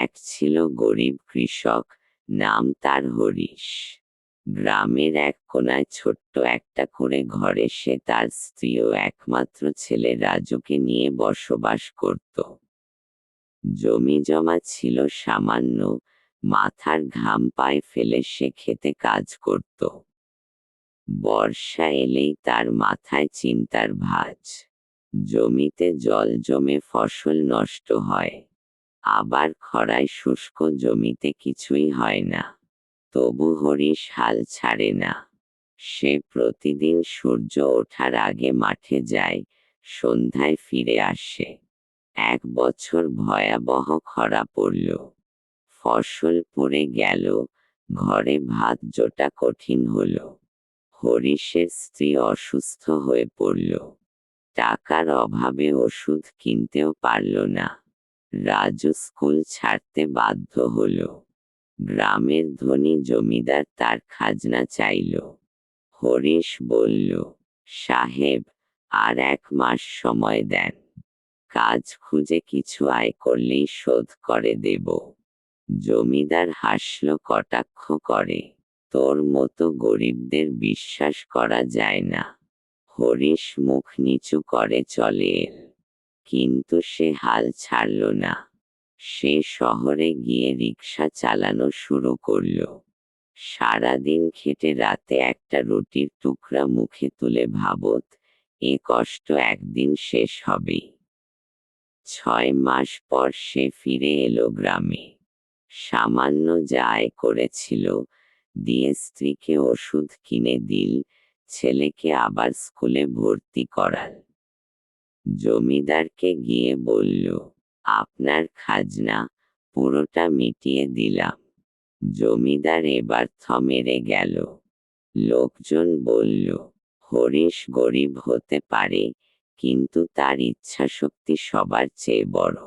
এক ছিল গরিব কৃষক, নাম তার হরিশ। গ্রামের এক কোনায় ছোট্ট একটা করে ঘরে সে তার স্ত্রী ও একমাত্র ছেলে রাজুকে নিয়ে বসবাস করত। জমিজমা ছিল সামান্য, মাথার ঘাম পায়ে ফেলে সে খেতে কাজ করত। বর্ষা এলেই তার মাথায় চিন্তার ভাঁজ। জমিতে জল জমে ফসল নষ্ট হয়, আবার খরায় শুষ্ক জমিতে কিছুই হয় না। তবু হরিশ হাল ছাড়ে না। সে প্রতিদিন সূর্য ওঠার আগে মাঠে যায়, সন্ধ্যায় ফিরে আসে। এক বছর ভয়াবহ খরা পড়ল। ফসল পড়ে গেল, ঘরে ভাত জোটা কঠিন হলো। হরিশের স্ত্রী অসুস্থ হয়ে পড়ল। টাকার অভাবে ওষুধ কিনতেও পারল না। রাজু স্কুল ছাড়তে বাধ্য হলো। গ্রামের ধনী জমিদার তার খাজনা চাইল। হরিশ বলল, সাহেব, আর 1 মাস সময় দেন। কাজ খুঁজে কিছু আয় করলেই শোধ করে দেব। জমিদার হাসল কটাক্ষ করে, তোর মতো গরিবদের বিশ্বাস করা যায় না। হরিশ মুখ নিচু করে চলে এল। কিন্তু সে হাল ছাড়ল না। সে শহরে গিয়ে রিক্সা চালানো শুরু করল। সারাদিন খেটে রাতে একটা রুটির টুকরা মুখে তুলে ভাবত, এ কষ্ট একদিন শেষ হবেই। 6 মাস পর সে ফিরে এলো গ্রামে। সামান্য যা আয় করেছিল দিয়ে স্ত্রীকে ওষুধ কিনে দিল, ছেলেকে আবার স্কুলে ভর্তি করাল। জমিদারকে গিয়ে বলল, আপনার খাজনা পুরোটা মিটিয়ে দিলাম। জমিদার এবার থমেরে গেল। লোকজন বলল, হরিশ গরিব হতে পারে, কিন্তু তার ইচ্ছাশক্তি সবার চেয়ে বড়।